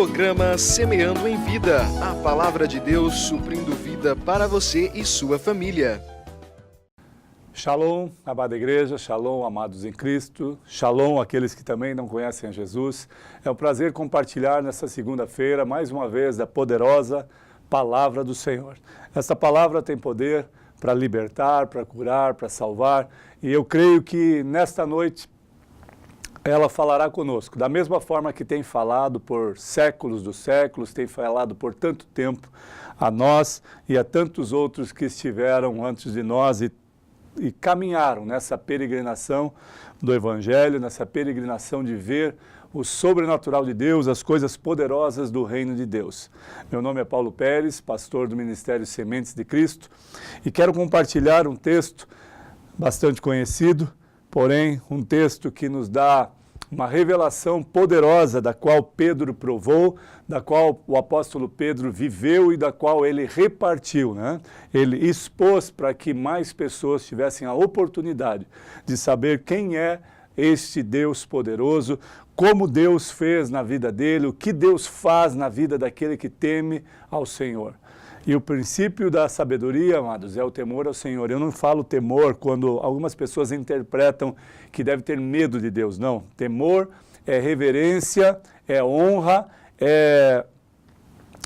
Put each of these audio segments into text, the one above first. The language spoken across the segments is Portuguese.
Programa Semeando em Vida, a palavra de Deus suprindo vida para você e sua família. Shalom, amada igreja, shalom, amados em Cristo, shalom, aqueles que também não conhecem a Jesus. É um prazer compartilhar nessa segunda-feira, mais uma vez, da poderosa palavra do Senhor. Essa palavra tem poder para libertar, para curar, para salvar, e eu creio que nesta noite ela falará conosco, da mesma forma que tem falado por séculos dos séculos, tem falado por tanto tempo a nós e a tantos outros que estiveram antes de nós e caminharam nessa peregrinação do Evangelho, nessa peregrinação de ver o sobrenatural de Deus, as coisas poderosas do reino de Deus. Meu nome é Paulo Pérez, pastor do Ministério Sementes de Cristo, e quero compartilhar um texto bastante conhecido, porém um texto que nos dá uma revelação poderosa da qual Pedro provou, da qual o apóstolo Pedro viveu e da qual ele repartiu, né? Ele expôs para que mais pessoas tivessem a oportunidade de saber quem é este Deus poderoso, como Deus fez na vida dele, o que Deus faz na vida daquele que teme ao Senhor. E o princípio da sabedoria, amados, é o temor ao Senhor. Eu não falo temor quando algumas pessoas interpretam que deve ter medo de Deus. Não, temor é reverência, é honra, é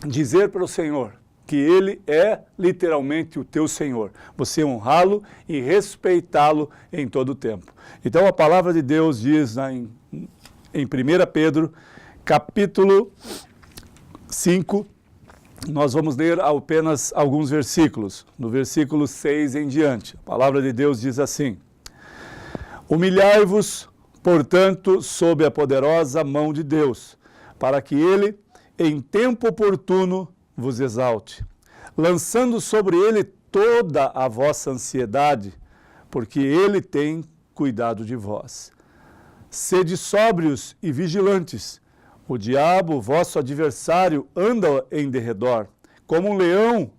dizer para o Senhor que Ele é literalmente o teu Senhor. Você honrá-lo e respeitá-lo em todo o tempo. Então a palavra de Deus diz em 1 Pedro, capítulo 5, nós vamos ler apenas alguns versículos, no versículo 6 em diante. A palavra de Deus diz assim: Humilhai-vos, portanto, sob a poderosa mão de Deus, para que Ele, em tempo oportuno, vos exalte, lançando sobre Ele toda a vossa ansiedade, porque Ele tem cuidado de vós. Sede sóbrios e vigilantes. O diabo, vosso adversário, anda em derredor, como um leão,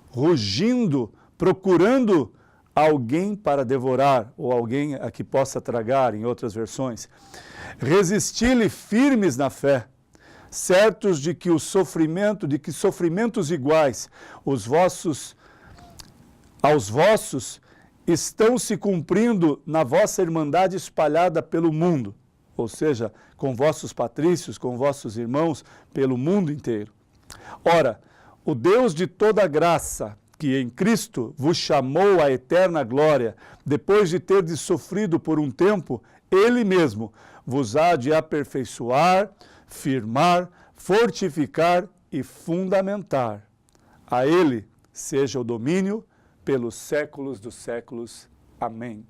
rugindo, procurando alguém para devorar, ou alguém a que possa tragar, em outras versões. Resisti-lhe firmes na fé, certos de que sofrimentos iguais aos vossos estão se cumprindo na vossa irmandade espalhada pelo mundo, ou seja, com vossos patrícios, com vossos irmãos, pelo mundo inteiro. Ora, o Deus de toda graça, que em Cristo vos chamou à eterna glória, depois de terdes sofrido por um tempo, Ele mesmo vos há de aperfeiçoar, firmar, fortificar e fundamentar. A Ele seja o domínio pelos séculos dos séculos. Amém.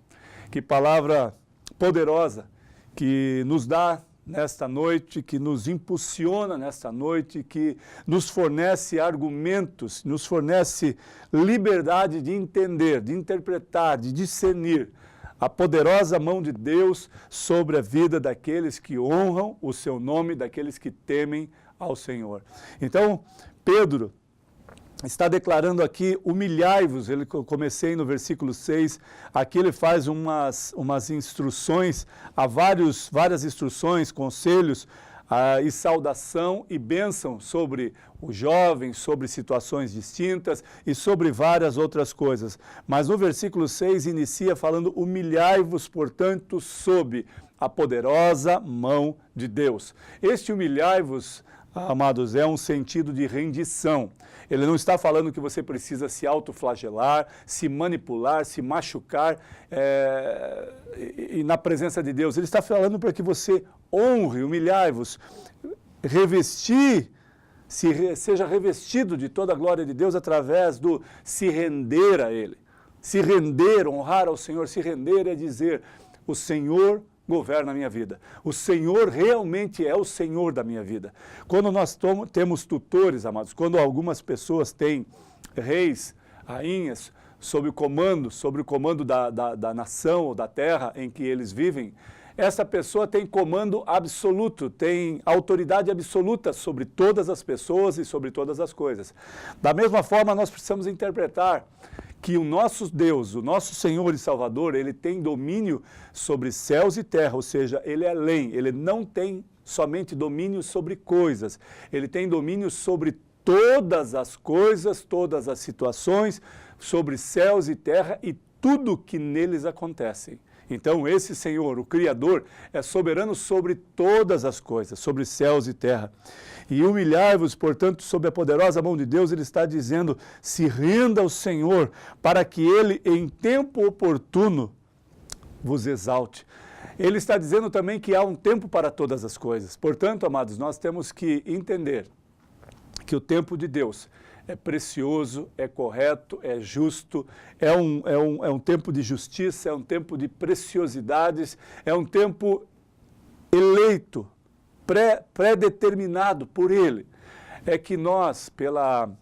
Que palavra poderosa que nos dá nesta noite, que nos impulsiona nesta noite, que nos fornece argumentos, nos fornece liberdade de entender, de interpretar, de discernir a poderosa mão de Deus sobre a vida daqueles que honram o seu nome, daqueles que temem ao Senhor. Então, Pedro está declarando aqui, humilhai-vos, comecei no versículo 6, aqui ele faz umas instruções, várias instruções, conselhos e saudação e bênção sobre o jovem, sobre situações distintas e sobre várias outras coisas. Mas no versículo 6 inicia falando, humilhai-vos, portanto, sob a poderosa mão de Deus. Este humilhai-vos, amados, é um sentido de rendição. Ele não está falando que você precisa se autoflagelar, se manipular, se machucar e na presença de Deus. Ele está falando para que você honre, humilhai-vos, seja revestido de toda a glória de Deus através do se render a Ele. Se render, honrar ao Senhor, se render é dizer, o Senhor governa a minha vida. O Senhor realmente é o Senhor da minha vida. Quando nós temos tutores, amados, quando algumas pessoas têm reis, rainhas, sob o comando da nação ou da terra em que eles vivem, essa pessoa tem comando absoluto, tem autoridade absoluta sobre todas as pessoas e sobre todas as coisas. Da mesma forma, nós precisamos interpretar que o nosso Deus, o nosso Senhor e Salvador, Ele tem domínio sobre céus e terra, ou seja, Ele é além, Ele não tem somente domínio sobre coisas, ele tem domínio sobre todas as coisas, todas as situações, sobre céus e terra e tudo que neles acontecem. Então esse Senhor, o Criador, é soberano sobre todas as coisas, sobre céus e terra. E humilhai-vos, portanto, sob a poderosa mão de Deus, ele está dizendo, se renda ao Senhor, para que ele, em tempo oportuno, vos exalte. Ele está dizendo também que há um tempo para todas as coisas. Portanto, amados, nós temos que entender que o tempo de Deus é precioso, é correto, é justo, é um tempo de justiça, é um tempo de preciosidades, é um tempo eleito, pré-determinado por Ele. É que nós, pela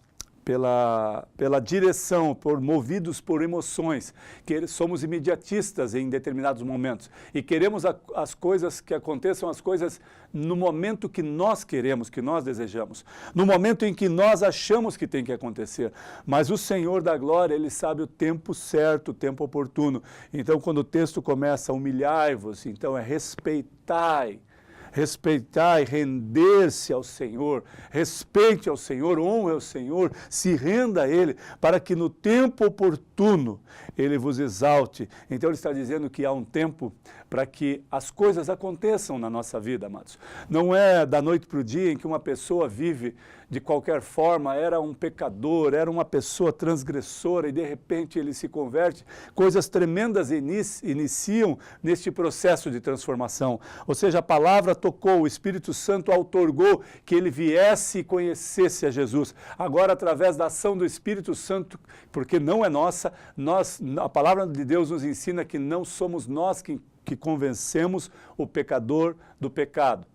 direção, movidos por emoções, que somos imediatistas em determinados momentos e queremos as coisas que aconteçam, as coisas no momento que nós queremos, que nós desejamos, no momento em que nós achamos que tem que acontecer. Mas o Senhor da glória, Ele sabe o tempo certo, o tempo oportuno. Então, quando o texto começa, humilhai-vos, então é respeitai, render-se ao Senhor, respeite ao Senhor, honre ao Senhor, se renda a Ele, para que no tempo oportuno Ele vos exalte. Então Ele está dizendo que há um tempo para que as coisas aconteçam na nossa vida, amados. Não é da noite para o dia em que uma pessoa vive de qualquer forma, era um pecador, era uma pessoa transgressora e de repente ele se converte. Coisas tremendas iniciam neste processo de transformação. Ou seja, a palavra tocou, o Espírito Santo outorgou que ele viesse e conhecesse a Jesus. Agora, através da ação do Espírito Santo, porque não é nossa, a palavra de Deus nos ensina que não somos nós que convencemos o pecador do pecado.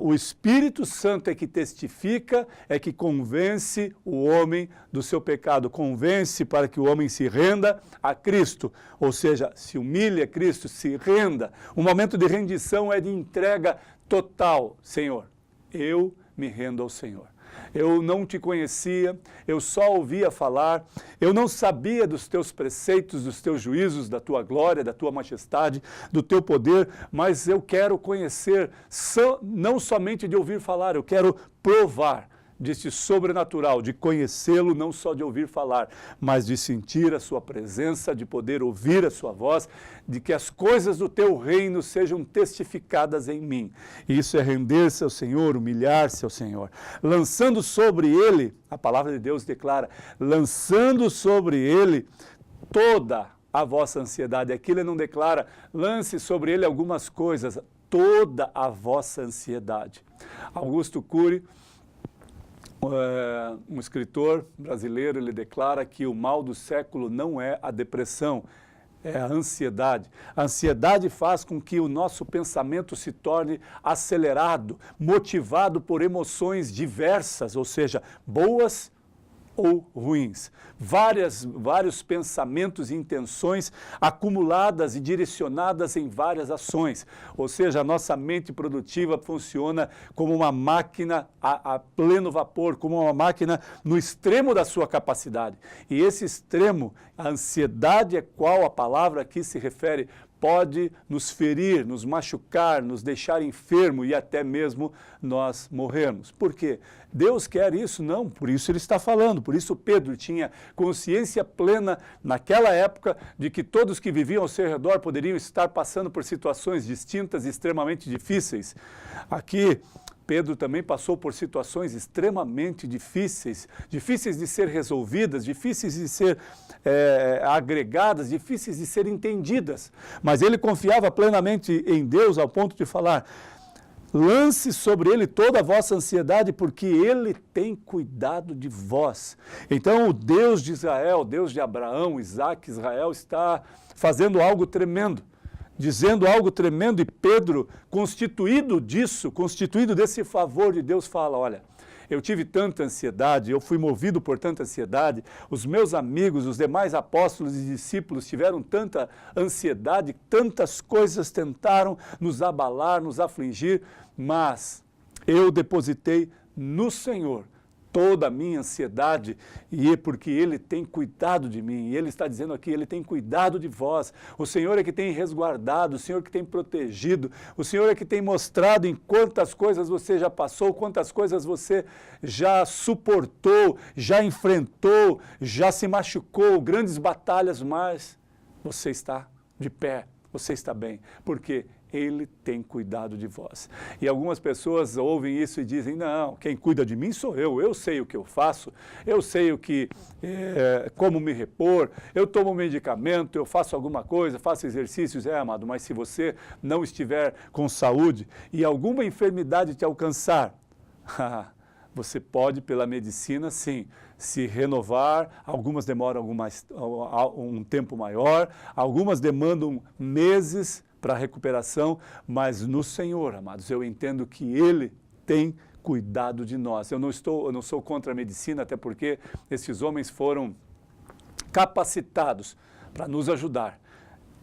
O Espírito Santo é que testifica, é que convence o homem do seu pecado, convence para que o homem se renda a Cristo, ou seja, se humilhe a Cristo, se renda. O momento de rendição é de entrega total. Senhor, eu me rendo ao Senhor. Eu não te conhecia, eu só ouvia falar, eu não sabia dos teus preceitos, dos teus juízos, da tua glória, da tua majestade, do teu poder, mas eu quero conhecer, não somente de ouvir falar, eu quero provar deste sobrenatural, de conhecê-lo, não só de ouvir falar, mas de sentir a sua presença, de poder ouvir a sua voz, de que as coisas do teu reino sejam testificadas em mim. E isso é render-se ao Senhor, humilhar-se ao Senhor. Lançando sobre ele, a palavra de Deus declara, lançando sobre ele toda a vossa ansiedade. Aqui ele não declara, lance sobre ele algumas coisas, toda a vossa ansiedade. Augusto Cury, um escritor brasileiro, ele declara que o mal do século não é a depressão, é a ansiedade. A ansiedade faz com que o nosso pensamento se torne acelerado, motivado por emoções diversas, ou seja, boas ou ruins. Vários pensamentos e intenções acumuladas e direcionadas em várias ações. Ou seja, a nossa mente produtiva funciona como uma máquina a pleno vapor, como uma máquina no extremo da sua capacidade. E esse extremo, a ansiedade, é qual a palavra aqui se refere, pode nos ferir, nos machucar, nos deixar enfermo e até mesmo nós morrermos. Por quê? Deus quer isso? Não, por isso ele está falando. Por isso Pedro tinha consciência plena naquela época de que todos que viviam ao seu redor poderiam estar passando por situações distintas e extremamente difíceis. Aqui Pedro também passou por situações extremamente difíceis de ser resolvidas, difíceis de ser agregadas, difíceis de ser entendidas. Mas ele confiava plenamente em Deus ao ponto de falar, lance sobre ele toda a vossa ansiedade, porque ele tem cuidado de vós. Então o Deus de Israel, o Deus de Abraão, Isaac, Israel, está fazendo algo tremendo. Dizendo algo tremendo, e Pedro, constituído desse favor de Deus, fala, olha, eu tive tanta ansiedade, eu fui movido por tanta ansiedade, os meus amigos, os demais apóstolos e discípulos tiveram tanta ansiedade, tantas coisas tentaram nos abalar, nos afligir, mas eu depositei no Senhor toda a minha ansiedade, e é porque Ele tem cuidado de mim. E Ele está dizendo aqui, Ele tem cuidado de vós. O Senhor é que tem resguardado, o Senhor que tem protegido, o Senhor é que tem mostrado em quantas coisas você já passou, quantas coisas você já suportou, já enfrentou, já se machucou, grandes batalhas, mas você está de pé, você está bem, porque Ele tem cuidado de vós. E algumas pessoas ouvem isso e dizem, não, quem cuida de mim sou eu sei o que eu faço, eu sei o que, como me repor, eu tomo medicamento, eu faço alguma coisa, faço exercícios, amado, mas se você não estiver com saúde e alguma enfermidade te alcançar, você pode, pela medicina, sim, se renovar, algumas demoram um tempo maior, algumas demandam meses para a recuperação, mas no Senhor, amados, eu entendo que Ele tem cuidado de nós. Eu não sou contra a medicina, até porque esses homens foram capacitados para nos ajudar,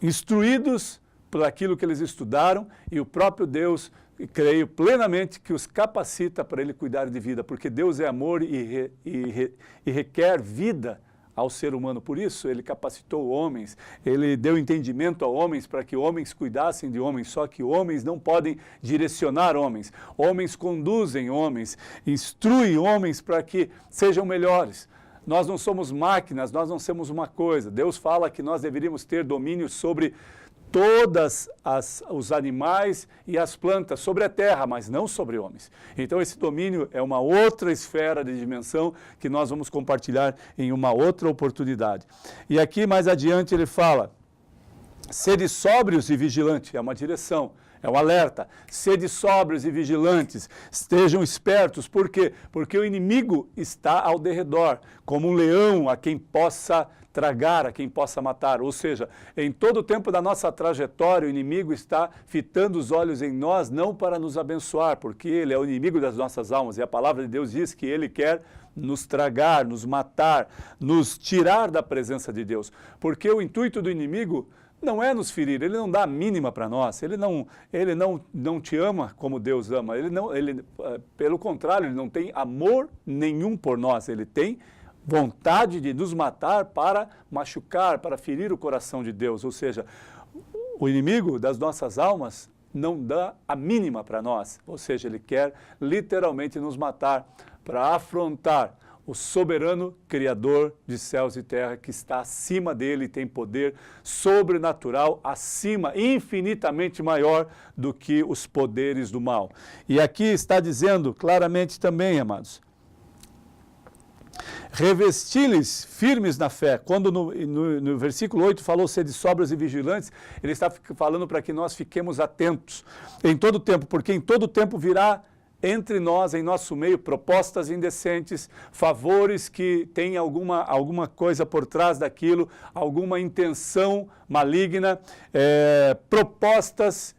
instruídos por aquilo que eles estudaram, e o próprio Deus, creio plenamente, que os capacita para Ele cuidar de vida, porque Deus é amor e requer vida ao ser humano. Por isso, Ele capacitou homens, Ele deu entendimento a homens para que homens cuidassem de homens, só que homens não podem direcionar homens. Homens conduzem homens, instruem homens para que sejam melhores. Nós não somos máquinas, nós não somos uma coisa. Deus fala que nós deveríamos ter domínio sobre todos os animais e as plantas, sobre a terra, mas não sobre homens. Então esse domínio é uma outra esfera de dimensão que nós vamos compartilhar em uma outra oportunidade. E aqui mais adiante ele fala, sede sóbrios e vigilantes, é uma direção, é um alerta, sede sóbrios e vigilantes, estejam espertos, por quê? Porque o inimigo está ao derredor, como um leão a quem possa tragar, a quem possa matar. Ou seja, em todo o tempo da nossa trajetória, o inimigo está fitando os olhos em nós, não para nos abençoar, porque ele é o inimigo das nossas almas, e a palavra de Deus diz que ele quer nos tragar, nos matar, nos tirar da presença de Deus, porque o intuito do inimigo não é nos ferir, ele não dá a mínima para nós, ele não te ama como Deus ama, pelo contrário, ele não tem amor nenhum por nós, ele tem vontade de nos matar para machucar, para ferir o coração de Deus. Ou seja, o inimigo das nossas almas não dá a mínima para nós. Ou seja, ele quer literalmente nos matar para afrontar o soberano Criador de céus e terra, que está acima dele e tem poder sobrenatural, acima, infinitamente maior do que os poderes do mal. E aqui está dizendo claramente também, amados, revesti-lhes firmes na fé. Quando no versículo 8 falou sede sóbrios e vigilantes, ele está falando para que nós fiquemos atentos em todo tempo, porque em todo tempo virá entre nós, em nosso meio, propostas indecentes, favores que têm alguma coisa por trás daquilo, alguma intenção maligna, propostas,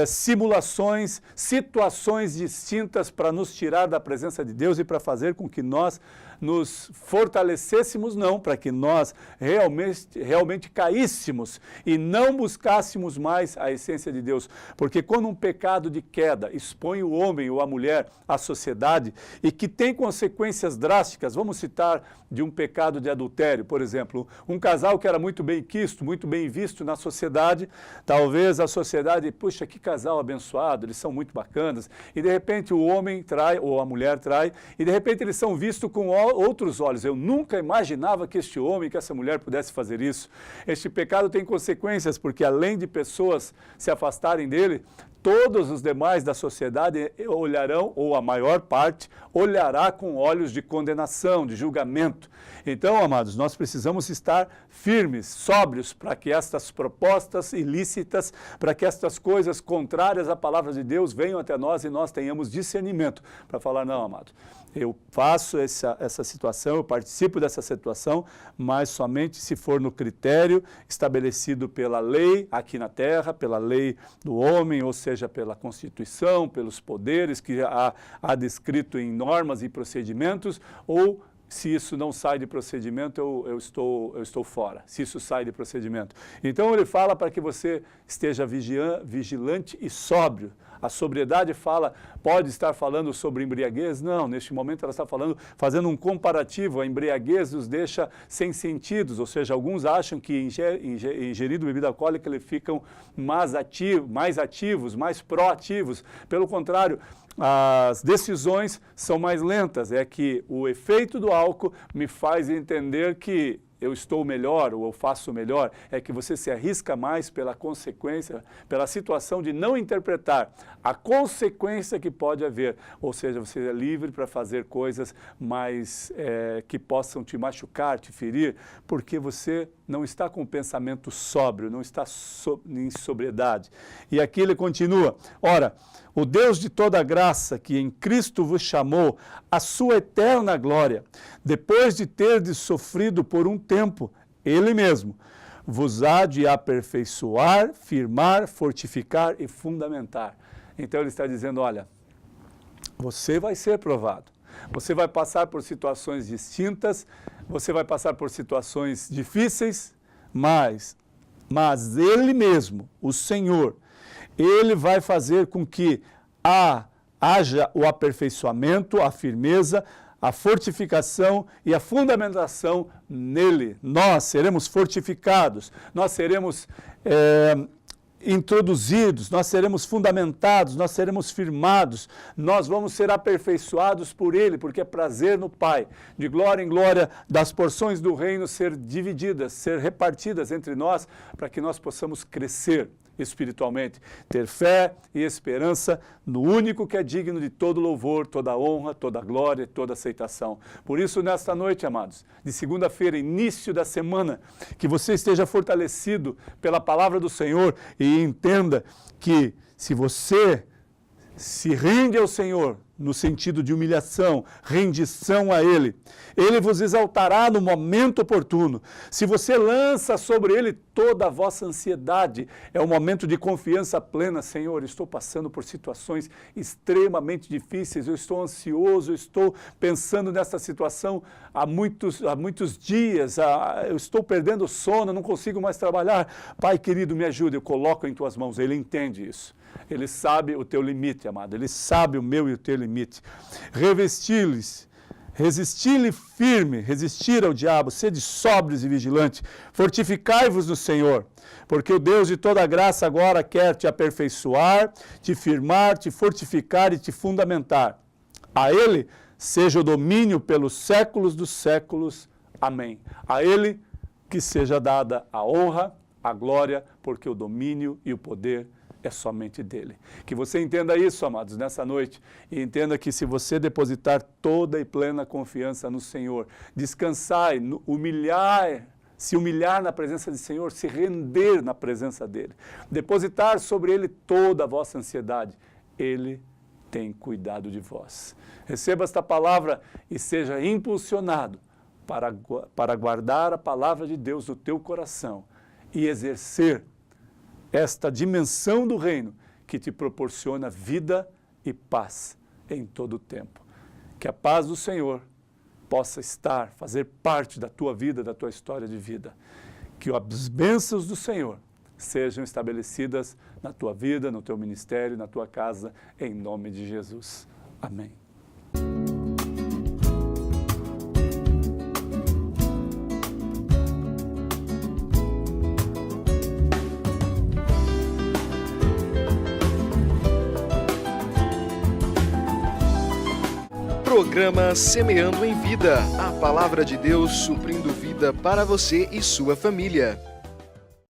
simulações, situações distintas para nos tirar da presença de Deus e para fazer com que nós nos fortalecêssemos, não, para que nós realmente caíssemos e não buscássemos mais a essência de Deus. Porque quando um pecado de queda expõe o homem ou a mulher à sociedade e que tem consequências drásticas, vamos citar de um pecado de adultério, por exemplo, um casal que era muito bem quisto, muito bem visto na sociedade, talvez a sociedade, puxa, que casal abençoado, eles são muito bacanas, e de repente o homem trai ou a mulher trai, e de repente eles são vistos com outros olhos. Eu nunca imaginava que este homem, que essa mulher pudesse fazer isso. Este pecado tem consequências, porque além de pessoas se afastarem dele, todos os demais da sociedade olharão, ou a maior parte, olhará com olhos de condenação, de julgamento. Então, amados, nós precisamos estar firmes, sóbrios, para que estas propostas ilícitas, para que estas coisas contrárias à palavra de Deus venham até nós e nós tenhamos discernimento para falar, não, amado, eu faço essa situação, eu participo dessa situação, mas somente se for no critério estabelecido pela lei aqui na terra, pela lei do homem, ou seja, pela Constituição, pelos poderes que há descrito em normas e procedimentos, ou se isso não sai de procedimento, eu estou fora, se isso sai de procedimento. Então ele fala para que você esteja vigilante e sóbrio, A sobriedade pode estar falando sobre embriaguez? Não, neste momento ela está fazendo um comparativo. A embriaguez nos deixa sem sentidos, ou seja, alguns acham que ingerindo bebida alcoólica eles ficam mais ativos, mais proativos. Pelo contrário, as decisões são mais lentas. É que o efeito do álcool me faz entender que eu estou melhor ou eu faço melhor. É que você se arrisca mais pela consequência, pela situação de não interpretar a consequência que pode haver. Ou seja, você é livre para fazer coisas mais que possam te machucar, te ferir, porque você não está com o pensamento sóbrio, não está em sobriedade. E aqui ele continua: ora, o Deus de toda graça, que em Cristo vos chamou à sua eterna glória, depois de terdes sofrido por um tempo, Ele mesmo vos há de aperfeiçoar, firmar, fortificar e fundamentar. Então ele está dizendo, olha, você vai ser provado, você vai passar por situações distintas, você vai passar por situações difíceis, mas Ele mesmo, o Senhor, Ele vai fazer com que haja o aperfeiçoamento, a firmeza, a fortificação e a fundamentação nele. Nós seremos fortificados, nós seremos introduzidos, nós seremos fundamentados, nós seremos firmados, nós vamos ser aperfeiçoados por Ele, porque é prazer no Pai, de glória em glória, das porções do reino ser divididas, ser repartidas entre nós, para que nós possamos crescer espiritualmente, ter fé e esperança no único que é digno de todo louvor, toda honra, toda glória e toda aceitação. Por isso, nesta noite, amados, de segunda-feira, início da semana, que você esteja fortalecido pela palavra do Senhor e entenda que se você se rende ao Senhor, no sentido de humilhação, rendição a Ele, Ele vos exaltará no momento oportuno. Se você lança sobre Ele toda a vossa ansiedade, é um momento de confiança plena. Senhor, estou passando por situações extremamente difíceis, eu estou ansioso, eu estou pensando nessa situação há muitos dias, eu estou perdendo sono, não consigo mais trabalhar. Pai querido, me ajude, eu coloco em tuas mãos. Ele entende isso. Ele sabe o teu limite, amado. Ele sabe o meu e o teu limite. Revesti-lhes, resisti-lhe firme, resistir ao diabo, sede sóbrios e vigilantes. Fortificai-vos no Senhor, porque o Deus de toda graça agora quer te aperfeiçoar, te firmar, te fortificar e te fundamentar. A Ele seja o domínio pelos séculos dos séculos. Amém. A Ele que seja dada a honra, a glória, porque o domínio e o poder é somente dele. Que você entenda isso, amados, nessa noite, e entenda que se você depositar toda e plena confiança no Senhor, descansar, se humilhar na presença do Senhor, se render na presença dele, depositar sobre ele toda a vossa ansiedade, ele tem cuidado de vós. Receba esta palavra e seja impulsionado para guardar a palavra de Deus no teu coração e exercer esta dimensão do reino que te proporciona vida e paz em todo o tempo. Que a paz do Senhor possa fazer parte da tua vida, da tua história de vida. Que as bênçãos do Senhor sejam estabelecidas na tua vida, no teu ministério, na tua casa, em nome de Jesus. Amém. Programa Semeando em Vida, a palavra de Deus suprindo vida para você e sua família.